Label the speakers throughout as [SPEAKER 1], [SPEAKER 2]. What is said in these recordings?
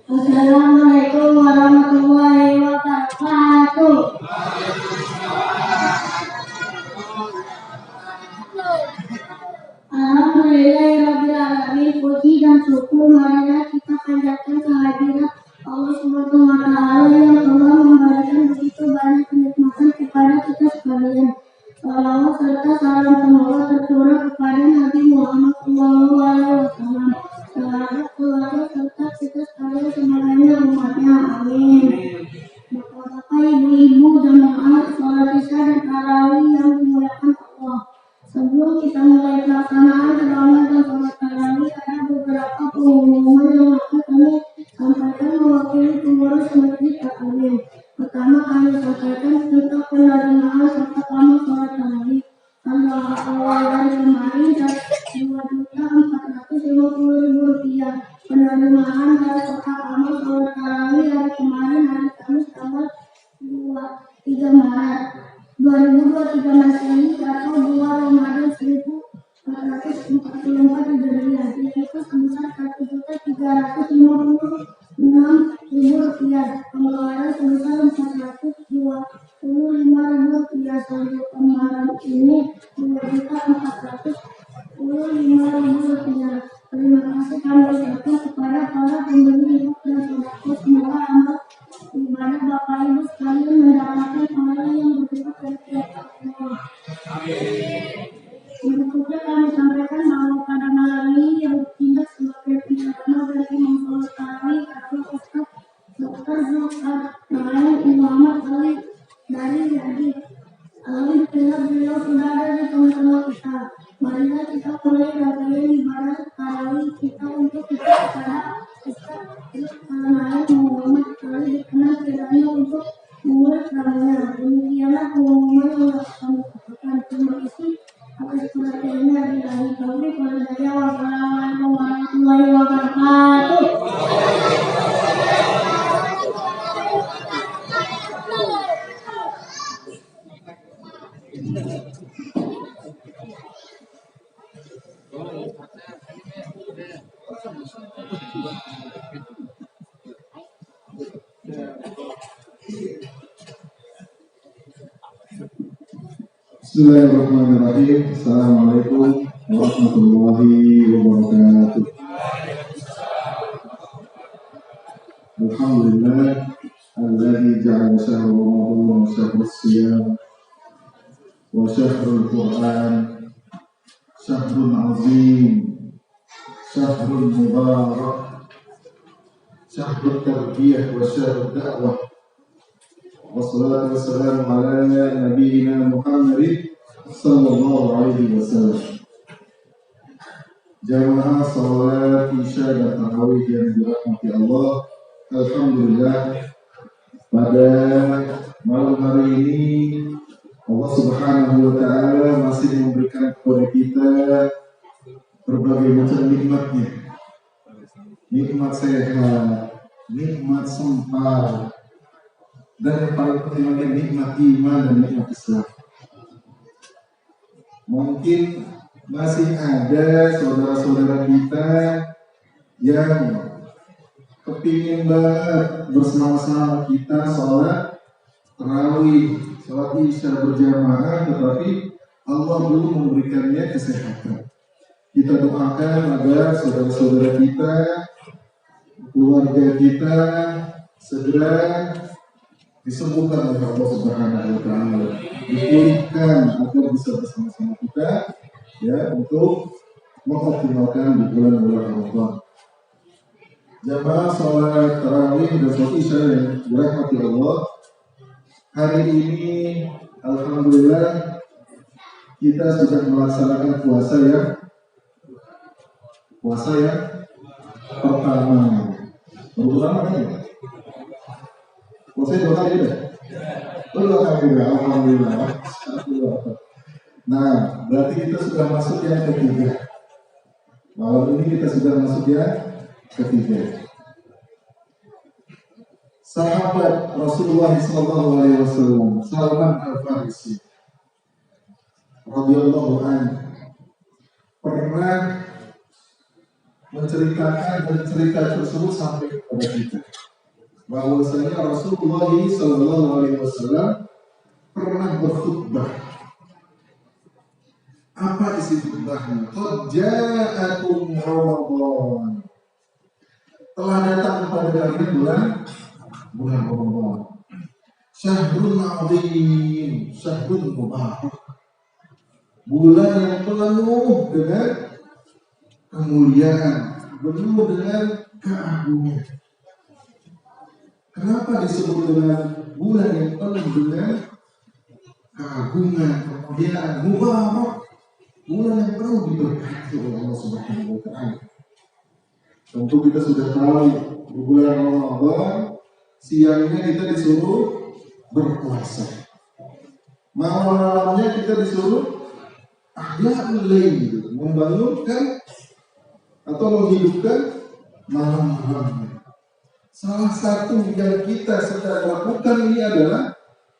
[SPEAKER 1] Assalamualaikum warahmatullahi wabarakatuh. Alhamdulillahirrahmanirrahim. Puji dan syukur marilah kita panjatkan kehadiran Allah Subhanahu wa Ta'ala yang telah memberikan begitu banyak kenikmatan kepada kita sekalian. Salawat serta salam semoga tercurah kepada Nabi Muhammad SAW, sahabat keluarga serta kita sekalian semuanya umatnya. Amin. Bapak-bapak, ibu-ibu, jamaah sholat isya dan tarawih yang dimuliakan Allah. Sebelum kita mulai pelaksanaan terawih dan sholat tarawih, ada beberapa pengumuman yang akan kami sampaikan mewakili pengurus masjid Al-Amin. Pertama, kami sampaikan tentang penerimaan serta kami sholat tarawih. Tanggal awal dari kemarin Rp2.450.000. Penerimaan dari serta kami sholat tarawih hari kemarin hari Kamis tanggal 3 Maret 2023 Masehi atau 2 Ramadan 1444 Hijriah, yaitu sebesar Rp1.356.000. Pengeluaran sebesar Rp425.000. Saldo kemarin ini Rp2.445.000. Terima kasih kami ucapkan kepada para pemberi hidup dan sodako. Semoga amal ibadah Bapak Ibu sekalian mendapatkan pahala yang berlipat dari pihak Allah. Berikutnya kami sampaikan bahwa pada malam ini yang bertindak sebagai penceramah dan imam sholat tarawih adalah Ustaz Dr. Zulkarnain Muhammad Ali dari Yadi. Alhamdulillah beliau sudah ada di tengah-tengah kita. Marilah kita mulai rangkaian ibadah tarawih kita untuk kita kepada Ustaz Zulkarnain Muhammad Ali dikenal kiranya untuk memulai ceramahnya. Demikianlah pengumuman yang kami sampaikan. Terima kasih atas perhatiannya. Billahi taufiq wal hidayah. Wassalamualaikum warahmatullahi wabarakatuh.
[SPEAKER 2] Bismillahirrahmanirrahim. Assalamualaikum warahmatullahi wabarakatuh. Alhamdulillah alladzi ja'ala syahra Ramadan syahrus shiyam wa syahrul Qur'an syahrun azim syahrul mubarak syahrul tarbiyah wa syahrul da'wah. Wassalatu wassalamu ala nabiyyina Muhammadin sallallahu alaihi wasallam. Jamaah salat isya dan tarawih yang dirahmati Allah, alhamdulillah pada malam hari ini Allah Subhanahu wa Ta'ala masih memberikan kepada kita berbagai macam nikmatnya. Nikmat sehat, nikmat sempat, dan yang paling penting lagi nikmat iman dan nikmat Islam. Mungkin masih ada saudara-saudara kita yang kepingin banget bersama-sama kita sholat tarawih, sholat isya berjamaah, tetapi Allah belum memberikannya kesehatan. Kita doakan agar saudara-saudara kita, keluarga kita segera disembuhkan oleh Allah Subhanahu wa Ta'ala, dipulihkan agar bisa bersama-sama kita ya untuk mengoptimalkan di bulan-bulan Ramadan. Jamaah sholat tarawih dan sholat isya yang dirahmati Allah, hari ini alhamdulillah kita sudah melaksanakan puasa yang pertama. Baru pertama kan ya? Puasa 2 kali udah? 2 kali udah, alhamdulillah. Nah, berarti kita sudah masuk yang ketiga. Malam ini kita sudah masuk yang ketiga. Sahabat Rasulullah SAW, Salman Al-Farisi radhiyallahu anhu, pernah menceritakan dan cerita tersebut sampai kepada kepada kita bahwasanya Rasulullah Sallallahu Alaihi Wasallam pernah berkhutbah. Apa isi khutbahnya? Qad ja'akum Ramadan. Telah datang kepada kalian bulan Ramadan. Syahrul azim, syahrul mubarak. Bulan yang penuh dengan kemuliaan, penuh dengan keagungan. Kenapa disebut dengan bulan yang penuh dengan keagungan, kemuliaan, mubarak? Bulan yang penuh diberkati oleh Allah Subhanahu wa Ta'ala. Tentu kita sudah tahu di bulan Ramadan siangnya kita disuruh berpuasa, malamnya kita disuruh ahya'ul lail, membangunkan atau menghidupkan malam-malamnya. Salah satu yang kita sedang lakukan ini adalah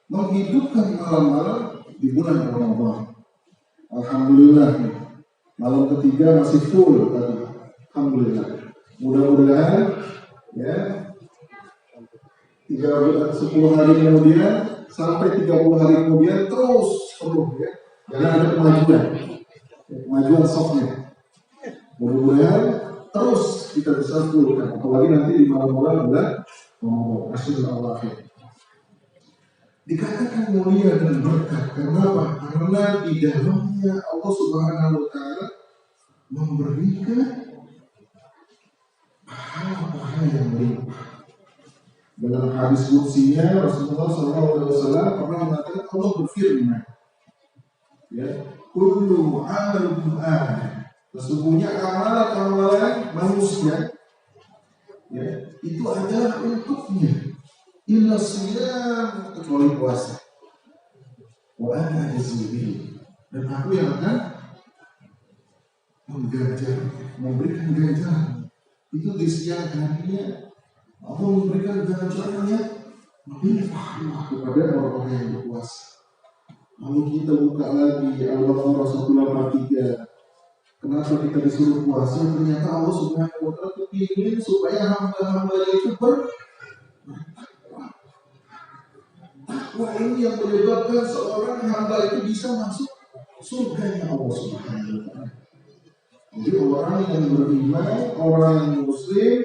[SPEAKER 2] menghidupkan malam-malam di bulan Ramadan. Alhamdulillah, malam ketiga masih full tadi. Alhamdulillah. Mudah-mudahan ya 10 hari kemudian sampai 30 hari kemudian terus penuh ya. Jangan ada kemajuan softnya. Mudah-mudahan terus kita bisa full, apalagi nanti di malam-malam bulan Ramadan. Asyhadu dikatakan mulia dan berkah. Kenapa? Karena di dalamnya Allah Subhanahu wa Ta'ala memberikan pahala-pahala yang melimpah. Dalam hadis qudsinya Rasulullah SAW pernah mengatakan, Allah berfirman, ya, kullu amalun Adam. Sesungguhnya amalan manusia, ya, itu adalah untuknya. Illa siyam, kecuali puasa. Wa ana jazibi, dan aku yang akan memberikan ganjaran. Itu di siang harinya Allah memberikan ganjarannya melimpah kepada orang-orang yang berpuasa. Lalu kita buka lagi Al-Baqarah 183. Kenapa kita disuruh puasa? Ternyata Allah Subhanahu wa Ta'ala ingin supaya hamba-hambanya itu takwa ini yang menyebabkan seorang hamba itu bisa masuk surganya Allah Subhanahu wa Ta'ala. Jadi orang yang beriman, orang yang muslim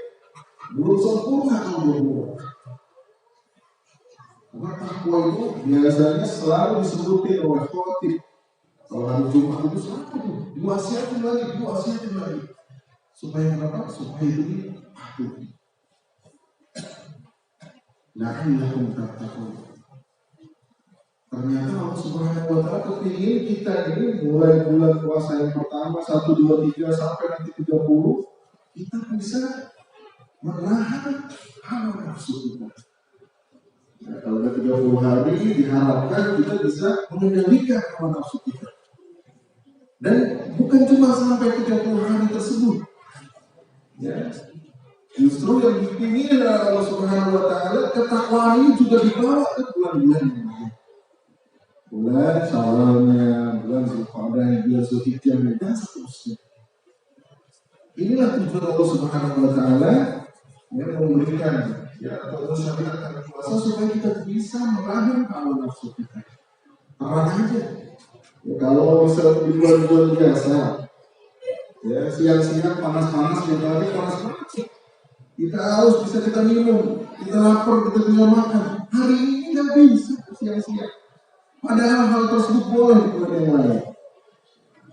[SPEAKER 2] belum sempurna kalau berbuat. Karena takwa itu biasanya selalu disebutin oleh khotib. Kalau hari Jumat itu selalu diwasiatin lagi. Supaya apa? Supaya ini patuh. La'allakum tattaqun. Ternyata Allah Subhanahu wa Ta'ala kepingin kita ini mulai bulan puasa yang pertama 1, 2, 3 sampai nanti 30 kita bisa menahan hawa nafsu kita. Nah, kalau udah 30 hari diharapkan kita bisa mengendalikan hawa nafsu kita. Dan bukan cuma sampai 30 hari tersebut. Ya. Justru yang dipingin oleh Allah Subhanahu wa Ta'ala ketakwaan ini juga dibawa ke bulan-bulan yang lain. Bulan Syawalnya, bulan Zulqa'dah, bulan Zulhijjah, dan seterusnya. Inilah tujuan Allah Subhanahu wa Ta'ala yang memberikan atau mensyariatkan puasa supaya kita bisa menahan hawa nafsu kita. Terang aja. Ya, kalau misalnya di bulan-bulan biasa, ya siang-siang panas-panas, kita lagi panas-panas, kita harus bisa kita minum, kita lapar, kita bisa makan. Hari ini nggak bisa siang-siang. Padahal hal tersebut boleh di bulan yang lain.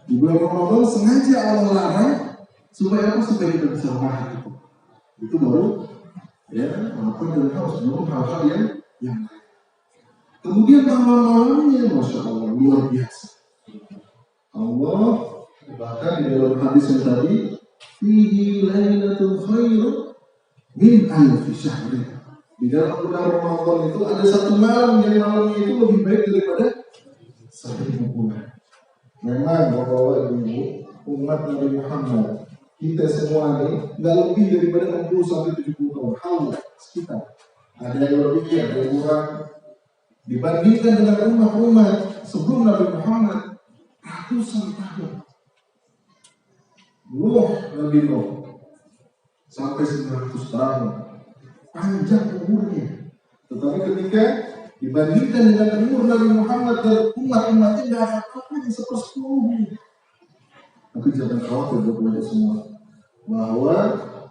[SPEAKER 2] Di bulan Ramadan sengaja Allah larang supaya apa? Supaya kita bisa makan itu. Itu baru ya makan dan harus belum hal-hal yang lain. Kemudian malam-malamnya, masya Allah, luar biasa. Allah bahkan di dalam hadis yang tadi, fihi lailatul khair min alfi syahrin. Di dalam bulan Ramadan itu ada satu malam yang malamnya itu lebih baik daripada 1000 bulan. Memang Bapak Ibu umat Nabi Muhammad, kita semua ini nggak lebih daripada 60 sampai 70 tahun. Hal sekitar. Ada yang lebih, ada yang kurang. Dibandingkan dengan umat-umat sebelum Nabi Muhammad ratusan tahun. Nabi Nuh sampai 900 tahun. panjang umurnya. Tetapi ketika dibandingkan dengan umur Nabi Muhammad dan umat-umatnya tidak ada apa-apa yang sepersepuluhnya. Tapi jangan khawatir buat kita semua, bahwa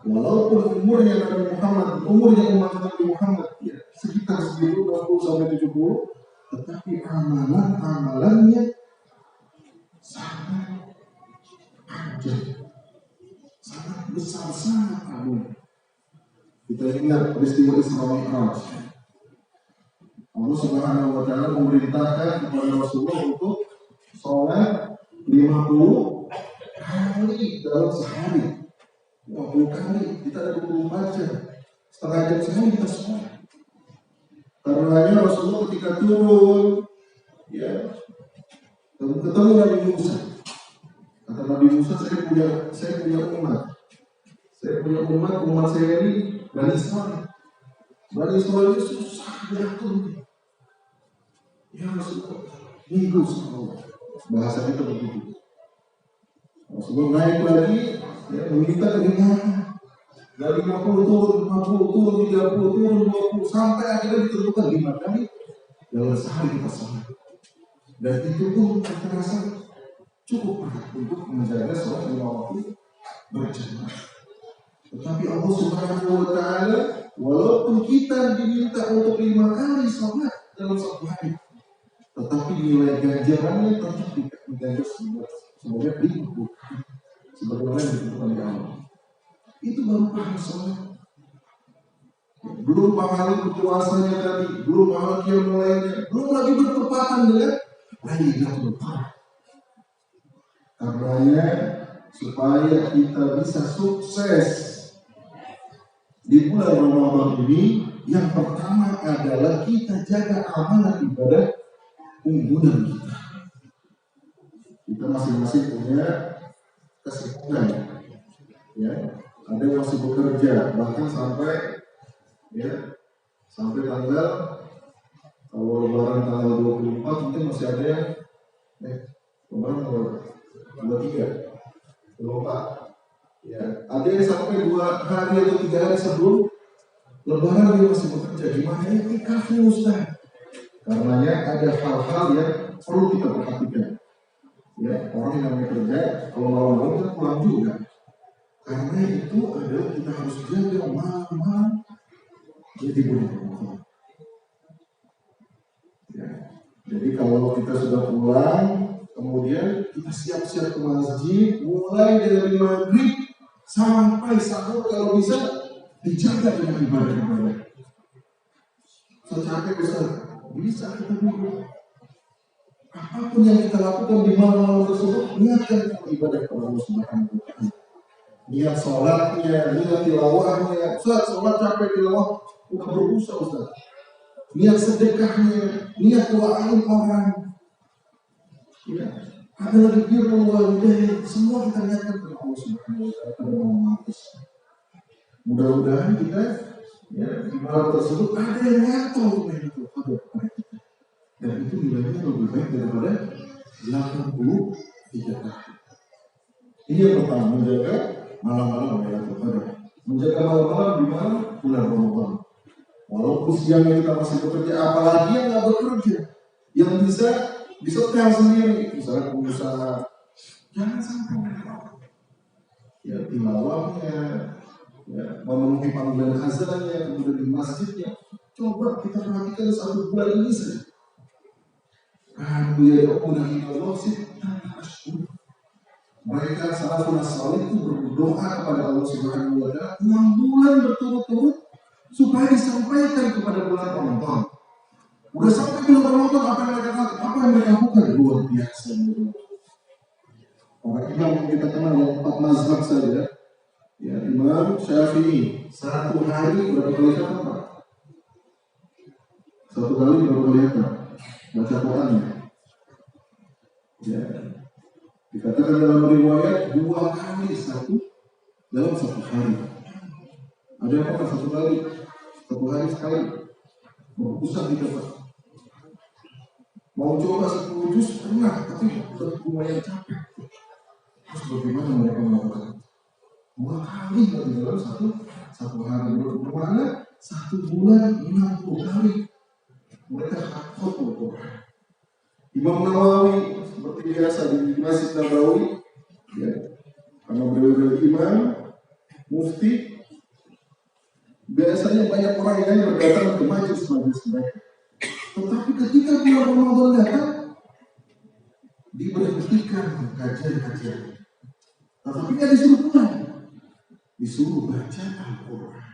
[SPEAKER 2] walaupun umurnya Nabi Muhammad, umurnya umat Nabi Muhammad ya, sekitar 60 sampai 70, tetapi amalan-amalannya sangat panjang, sangat besar, sangat agung. Kita ingat peristiwa Isra Mi'raj. Allah Subhanahu wa Ta'ala memerintahkan kepada Rasulullah untuk sholat 50 kali dalam sehari. 50 kali, kita ada 24 jam, setengah jam sehari kita sholat. Karenanya Rasulullah ketika turun, ya, ketemu Nabi Musa. Kata Nabi Musa, saya punya umat. Saya punya umat saya ini Bani Israel. Bani Israel itu susah diatur. Ya Rasulullah, minggu sama bahasa kita begitu. Rasulullah naik lagi, ya, meminta kedengaran. Dari 50 turun, 30 turun, 20, sampai akhirnya ditentukan 5 kali dalam sehari kita sholat. Dan itu pun kita rasa cukup berat untuk menjaga sholat 5 waktu berjamaah. Tetapi Allah Subhanahu wa Ta'ala, walaupun kita diminta untuk 5 kali sholat dalam satu hari, tetapi nilai ganjarannya tetap dijaga sebagai 50 kali, sebagaimana yang ditentukan oleh Allah. Itu baru pahala sholat. Belum pahala berpuasanya tadi, belum pahala qiyamul lailnya, belum lagi bertepatan dengan Lailatul Qadar. Karenanya supaya kita bisa sukses di bulan Ramadan ini, yang pertama adalah kita jaga amalan ibadah unggulan kita. Kita masing-masing punya kesibukan, ya. Ada yang masih bekerja, bahkan sampai tanggal, kalau lebaran tanggal 24 mungkin masih ada yang lebaran tanggal 23, 24. Ya, ada yang sampai 2 hari atau 3 hari sebelum lebaran dia masih bekerja. Gimana ini ikafnya Ustaz? Karenanya ada hal-hal yang perlu kita perhatikan. Ya, orang yang namanya kerja, kalau malam-malam kita pulang juga. Karena itu adalah kita harus jaga malam-malam jadi bulan Ramadan. Ya. Jadi kalau kita sudah pulang, kemudian kita siap-siap ke masjid, mulai dari maghrib sampai sahur, kalau bisa dijaga dengan ibadah-ibadah. Secapek bisa kita dulu. Apapun yang kita lakukan di malam tersebut, niatkan ibadah kepada Allah Subhanahu wa Ta'ala. Niat sholatnya, niat tilawahnya. Ustaz, sholat capek tilawah, udah berusaha Ustaz. Niat sedekahnya, niat doain orang. Ya, ada lagi birrul walidain, semua kita niatkan kepada Allah Subhanahu wa Ta'ala. Mudah-mudahan kita, ya, di malam tersebut ada yang ngatur itu kepada kita. Dan itu nilainya lebih baik daripada 83 tahun. Ini yang pertama, menjaga malam-malam Lailatul Qadar. Menjaga malam-malam di mana? Bulan Ramadan. Walaupun siangnya kita masih bekerja, apalagi yang nggak bekerja, yang bisa disetel sendiri, misalnya pengusaha, jangan sampai ya tilawahnya, ya, memenuhi panggilan azannya, kemudian di masjidnya. Coba kita perhatikan 1 bulan ini saja. Mereka salafun salih itu berdoa kepada Allah Subhanahu wa Ta'ala 6 bulan berturut-turut supaya disampaikan kepada bulan Ramadan. Udah sampai bulan Ramadan, apa yang mereka lakukan? Luar biasa. Orang imam yang kita kenal yang 4 mazhab saja, ya, Imam Syafi'i 1 hari berapa kali khatam? 1 kali berapa kali khatam? Baca Qurannya. Ya. Dikatakan dalam riwayat 2 kali dalam 1 hari. Ada yang apa 1 kali? 1 hari sekali. Pusat dicoba. Mau coba 10 juz pernah, tapi lumayan capek. Terus bagaimana mereka melakukan? 2 kali dalam satu hari. Bermakna satu bulan 60 kali mereka hafal Al-Quran. Imam Nawawi seperti biasa di Masjid Nabawi, ya, karena beliau imam, mufti, biasanya banyak orang yang berdatang ke majelis-majelis mereka. Tetapi ketika bulan Ramadan datang, diberhentikan kajian-kajian. Tetapi nggak disuruh pulang, disuruh baca Al-Quran.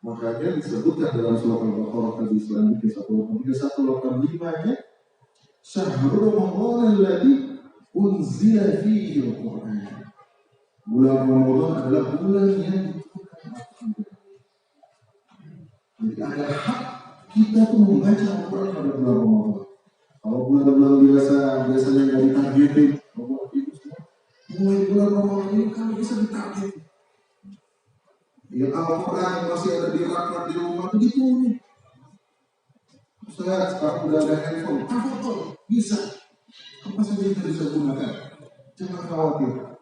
[SPEAKER 2] Makanya disebutkan dalam surah Al-Baqarah tadi selanjutnya 185-nya, Syahrul Ramadan alladzi unzila fihi Al-Quran. Bulan Ramadan adalah bulan yang diturunkan Al-Quran. Jadi ada hak kita tuh membaca Al-Quran pada bulan Ramadan. Kalau bulan-bulan biasanya nggak ditargetin, mulai bulan Ramadan ini kan bisa ditarget. Ya Al-Quran masih ada di rak di rumah begitu nih. Saya sekarang udah ada handphone, foto bisa. Apa saja kita bisa gunakan. Jangan khawatir.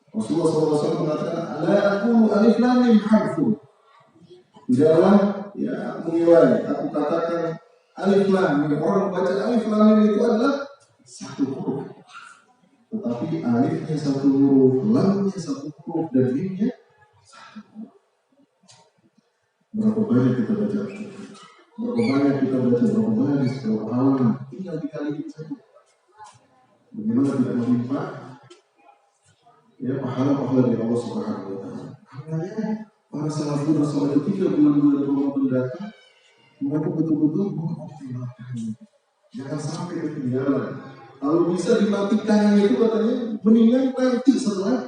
[SPEAKER 2] Rasulullah SAW mengatakan, "La aqulu alif lam mim harfun." Tidaklah ya menilai. Aku katakan alif lam mim. Orang membaca alif lam mim itu adalah satu huruf. Tetapi alifnya satu huruf, lamnya satu huruf, dan mimnya satu huruf. Berapa banyak kita baca? Berapa banyak kita baca? Berapa baris? Berapa halaman? Tinggal dikali saja. Bagaimana tidak melimpah? Ya pahala-pahala dari Allah Subhanahu Wa Taala. Karenanya para salafun saleh ketika bulan-bulan Ramadan datang, mereka betul-betul mengoptimalkannya. Jangan sampai ketinggalan. Kalau bisa dimatikan itu katanya, mendingan nanti setelah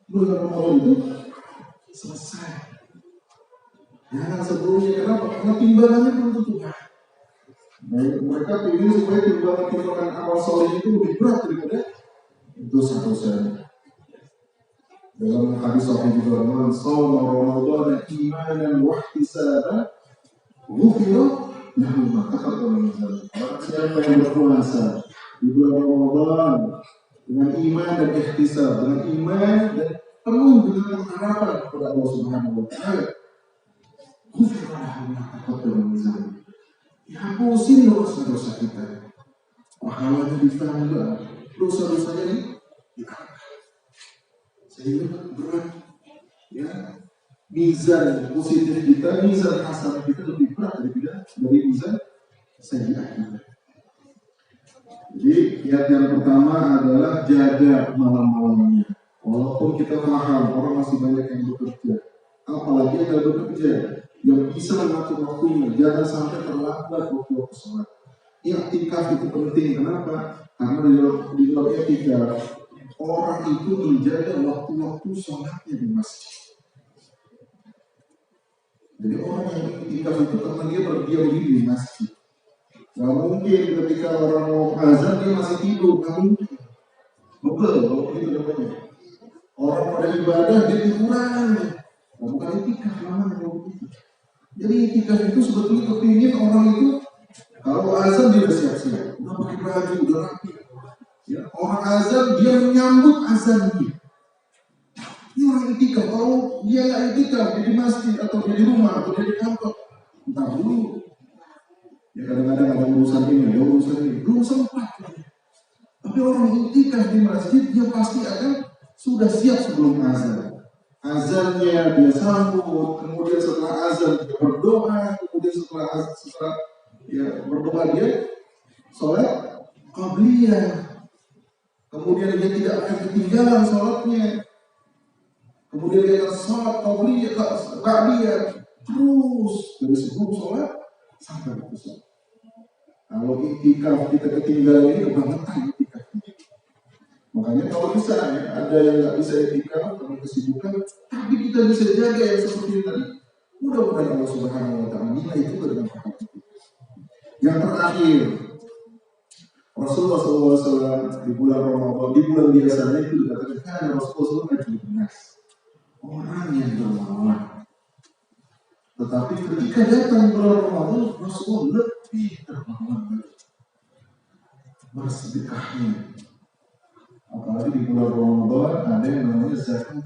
[SPEAKER 2] bulan Ramadan itu selesai. Jangan sebelumnya, kenapa? Karena timbangannya belum tentu. Mereka ingin supaya timbangan amal soleh itu lebih berat daripada dosa-dosa. Dalam hadis sahih juga, "Man shoma Ramadan imanan wa ihtisaban, ghufira lahu ma taqaddama min dhanbi." Siapa yang berpuasa di bulan Ramadan dengan iman dan ihtisab, dengan iman dan penuh dengan harapan kepada Allah Subhanahu Wa Taala, ghufira lahu ma taqaddama min dhanbi. Dihapusin dosa-dosa kita, pahalanya ditambah, dosa-dosanya diangkat. Sehingga berat, ya, mizan positif kita, mizan hasanah kita lebih berat dari mizan sayyi'ah kita. Jadi kiat yang pertama adalah jaga malam-malamnya. Walaupun kita paham orang masih banyak yang bekerja, apalagi yang bekerja, yang bisa mengatur waktunya, jangan sampai terlambat waktu sholat. I'tikaf itu penting. Kenapa? Karena di dalam i'tikaf orang itu menjaga waktu-waktu sholatnya di masjid. Jadi orang yang i'tikaf itu karena dia berdiam diri di masjid. Gak mungkin ketika orang mau azan dia masih tidur, gak mungkin. Betul, kalau itu namanya. Orang pada ibadah dia tiduran. Nah, bukan i'tikaf namanya begitu. Jadi i'tikaf itu sebetulnya kepingin orang itu kalau azan dia udah siap-siap, udah pakai baju, udah rapi. Ya, orang azan dia menyambut azannya. Ini orang i'tikaf. Kalau dia nggak i'tikaf di masjid atau di rumah atau di kantor, entah dulu. Ya kadang-kadang ada urusan ini, ada urusan ini, belum sempat. Tapi orang i'tikaf di masjid dia pasti akan sudah siap sebelum azan. Azannya dia sambut, kemudian setelah azan dia berdoa, kemudian setelah ya berdoa dia sholat qabliyah. Kemudian dia tidak akan ketinggalan sholatnya. Kemudian dia akan sholat qabliyah, ba'diyah, terus dari sebelum sholat sampai sholat. Kalau i'tikaf kita ketinggalan ini kebangetan i'tikaf. Makanya kalau bisa ya, ada yang nggak bisa i'tikaf karena kesibukan, tapi kita bisa jaga yang seperti ini tadi. Mudah-mudahan Allah Subhanahu Wa Taala nilai itu dengan pahala. Yang terakhir, Rasulullah SAW di bulan Ramadan, di bulan biasanya itu dikatakan karena Rasulullah SAW adalah benas, orang yang dermawan. Tetapi ketika datang bulan Ramadan, Rasulullah lebih dermawan lagi bersedekahnya. Apalagi di bulan Ramadan ada yang namanya zakat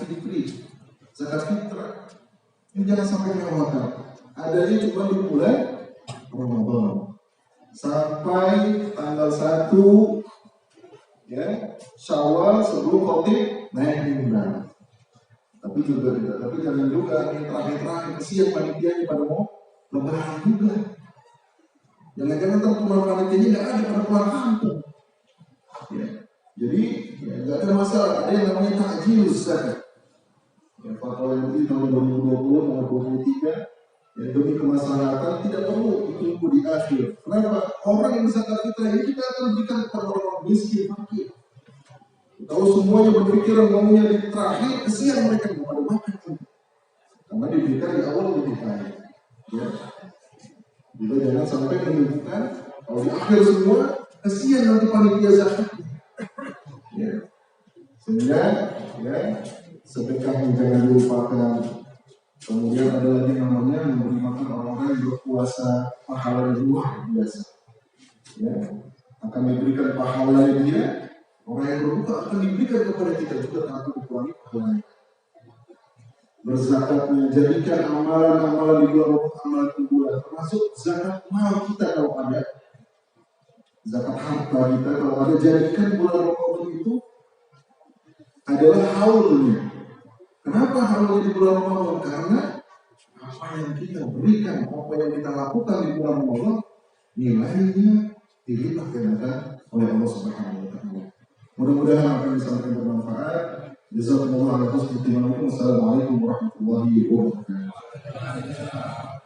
[SPEAKER 2] fitri, zakat fitrah. Ini jangan sampai kelewatan. Adanya cuma di bulan Ramadan sampai tanggal 1 ya Syawal sebelum Khotib naik mimbar. Tapi jangan juga yang terakhir kesian panitianya pada mau lebaran juga. Jangan-jangan teman panitianya nggak ada pada pulang kampung. Ya. Jadi nggak ada masalah. Ada yang namanya takjilus zakat. Ya, fatwa yang di tahun 2020 nomor 23 ya, demi kemaslahatan tidak perlu ditunggu di akhir. Kenapa? Orang yang zakat fitrah ini kita akan berikan kepada orang miskin fakir. Tahu semuanya berpikiran maunya di terakhir, kesian mereka kepada makan. Karena diberikan di awal lebih baik. Ya. Juga jangan sampai menunjukkan kalau di akhir semua kesian nanti panitia zakat. Ya. Sehingga ya sedekah jangan dilupakan. Kemudian ada lagi namanya memberi makan orang-orang yang berpuasa, pahala yang luar biasa. Ya, akan diberikan pahala dia. Orang yang berbuka akan diberikan kepada kita juga tanpa dikurangi pahalanya. Berzakat menjadikan amalan-amalan di bulan Ramadan amalan bulan, termasuk zakat mal kita kalau ada, zakat harta kita kalau ada, jadikan bulan Ramadan itu adalah haulnya. Kenapa haulnya di bulan Ramadan? Karena apa yang kita berikan, apa yang kita lakukan di bulan Ramadan, nilainya dilipat gandakan oleh Allah Subhanahu wa Ta'ala. Mudah-mudahan apa yang disampaikan bermanfaat. Jazakumullah khairan. Wassalamualaikum warahmatullahi wabarakatuh.